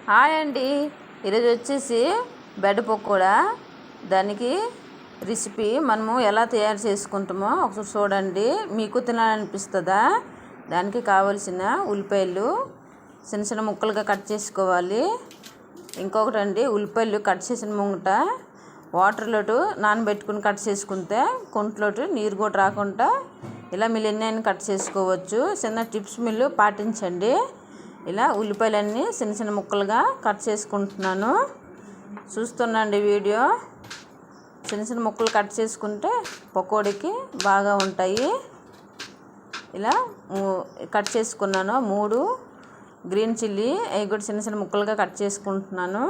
Hi అండి. ఈరోజు వచ్చేసి బెడ్ పకోడా. దానికి రెసిపీ మనము ఎలా తయారు చేసుకుంటామో ఒకసారి చూడండి, మీకు తినాలనిపిస్తుందా. దానికి కావలసిన ఉల్లిపాయలు చిన్న చిన్న ముక్కలుగా కట్ చేసుకోవాలి. ఇంకొకటి అండి, ఉల్లిపాయలు కట్ చేసిన ముంగట వాటర్లోటు నానబెట్టుకుని కట్ చేసుకుంటే కొంట్లోటు నీరు కూడా రాకుండా ఇలా మీరు ఎన్నైనా కట్ చేసుకోవచ్చు. చిన్న టిప్స్ మీరు పాటించండి. ఇలా ఉల్లిపాయలన్నీ చిన్న చిన్న ముక్కలుగా కట్ చేసుకుంటున్నాను. చూస్తున్నాండి వీడియో. చిన్న చిన్న ముక్కలు కట్ చేసుకుంటే పకోడీకి బాగా ఉంటాయి. ఇలా కట్ చేసుకున్నాను. 3 గ్రీన్ చిల్లీ అవి కూడా చిన్న చిన్న ముక్కలుగా కట్ చేసుకుంటున్నాను.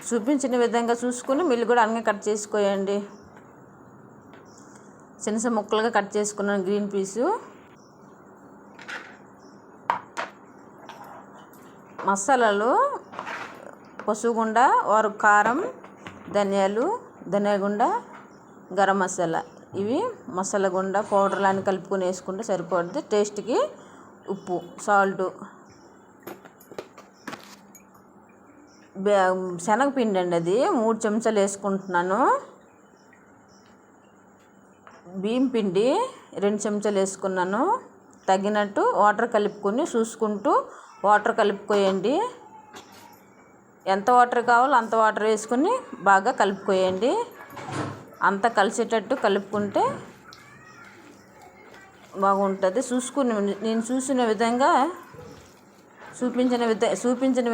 చూపించిన విధంగా చూసుకుని మీరు కూడా అన్నీ కట్ చేసుకోండి. చిన్న చిన్న ముక్కలుగా కట్ చేసుకున్నాను. గ్రీన్ పీసు మసాలాలు పసుగుండ, వారు కారం, ధనియాలు, ధనియాగుండ, గరం మసాలా, ఇవి మసాలా గుండ పౌడర్లు అని కలుపుకొని వేసుకుంటే సరిపోద్ది. టేస్ట్కి ఉప్పు, సాల్టు, శనగపిండి అండి, అది 3 చెంచాలు వేసుకుంటున్నాను. బియ్యం పిండి 2 చెంచాలు వేసుకున్నాను. తగినట్టు వాటర్ కలుపుకొని చూసుకుంటూ వాటర్ కలుపుకోయండి. ఎంత వాటర్ కావాలో అంత వాటర్ వేసుకొని బాగా కలుపుకోయండి. అంతా కలిసేటట్టు కలుపుకుంటే బాగుంటుంది. నేను చూపించిన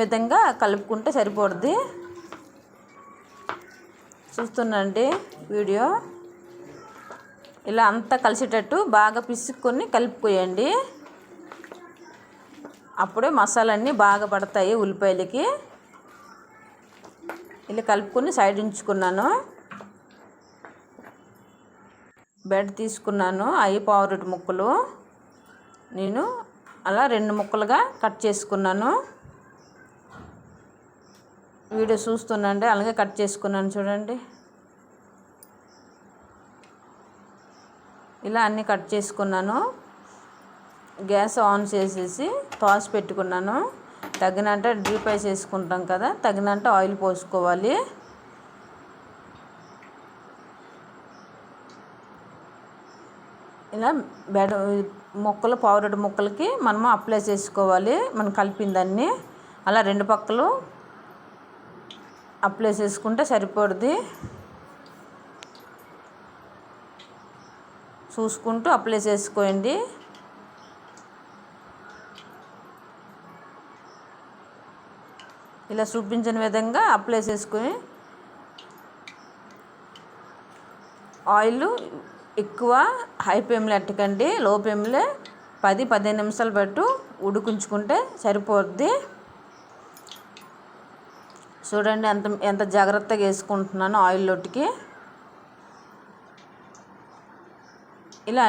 విధంగా కలుపుకుంటే సరిపోద్ది. చూస్తున్నాండి వీడియో. ఇలా అంతా కలిసేటట్టు బాగా పిసుక్కొని కలుపుకోయండి. అప్పుడే మసాలన్నీ బాగా పడతాయి ఉల్లిపాయలకి. ఇలా కలుపుకొని సైడ్ ఉంచుకున్నాను. బెడ్ తీసుకున్నాను. అవి పావురొట్టి ముక్కలు నేను అలా 2 ముక్కలుగా కట్ చేసుకున్నాను. వీడియో చూస్తున్నాండి, అలాగే కట్ చేసుకున్నాను. చూడండి, ఇలా అన్నీ కట్ చేసుకున్నాను. గ్యాస్ ఆన్ చేసేసి తాసు పెట్టుకున్నాను. తగినంత డీప్ ఫ్రై చేసుకుంటాం కదా, తగినంత ఆయిల్ పోసుకోవాలి. ఇలా బెడ్ ముక్కలు పావురొట్టి ముక్కలకి మనము అప్లై చేసుకోవాలి. మనం కలిపిందాన్ని అలా 2 పక్కలు అప్లై చేసుకుంటే సరిపోద్ది. చూసుకుంటూ అప్లై చేసుకోండి. ఇలా చూపించిన విధంగా అప్లై చేసుకొని ఆయిల్ ఎక్కువ హై ఫ్లేమ్లో ఎట్టకండి, లో ఫ్లేమ్లో 10-15 నిమిషాలు పట్టు ఉడికించుకుంటే సరిపోద్ది. చూడండి ఎంత జాగ్రత్తగా వేసుకుంటున్నాను ఆయిల్లోటికి. ఇలా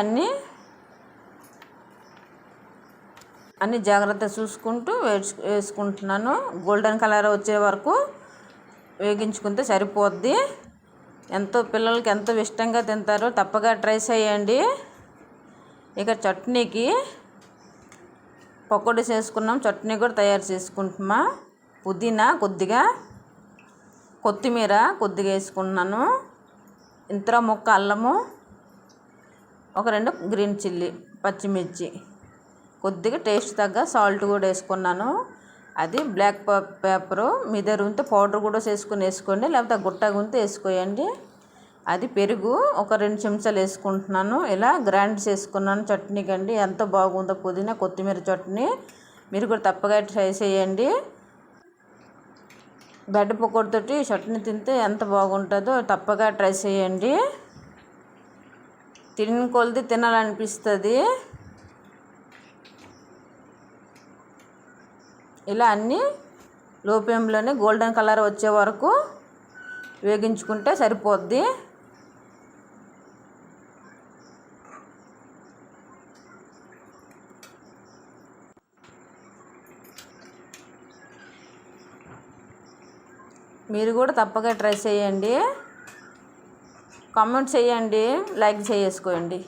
అన్ని జాగ్రత్త చూసుకుంటూ వేసుకుంటున్నాను. గోల్డెన్ కలర్ వచ్చే వరకు వేగించుకుంటే సరిపోద్ది. పిల్లలకి ఎంతో ఇష్టంగా తింటారో, తప్పగా ట్రై చేయండి. ఇక చట్నీకి పకోడీ చేసుకున్నాం. చట్నీ కూడా తయారు చేసుకుంటున్నా. పుదీనా కొద్దిగా, కొత్తిమీర కొద్దిగా వేసుకున్నాను. ఇంత ముక్క అల్లము, ఒక 2 గ్రీన్ చిల్లీ, పచ్చిమిర్చి, కొద్దిగా టేస్ట్ తగ్గ సాల్ట్ కూడా వేసుకున్నాను. అది బ్లాక్ పేపరు మీ దగ్గర ఉంటే పౌడర్ కూడా వేసుకోండి, లేకపోతే గుట్టగా ఉంటే వేసుకోండి. అది పెరుగు ఒక 2 చెంచాలు వేసుకుంటున్నాను. ఇలా గ్రైండ్ చేసుకున్నాను చట్నీకి అండి. ఎంత బాగుందో పుదీనా కొత్తిమీర చట్నీ. మీరు కూడా తప్పగా ట్రై చేయండి. బెడ్ పకోడీతోటి చట్నీ తింటే ఎంత బాగుంటుందో తప్పగా ట్రై చేయండి. తిని కొలిది తినాలనిపిస్తుంది. ఇలా అన్నీ లో ఫ్లేమ్లోనే గోల్డెన్ కలర్ వచ్చే వరకు వేగించుకుంటే సరిపోద్ది. మీరు కూడా తప్పగా ట్రై చేయండి. కామెంట్ చేయండి, లైక్ చేసుకోండి.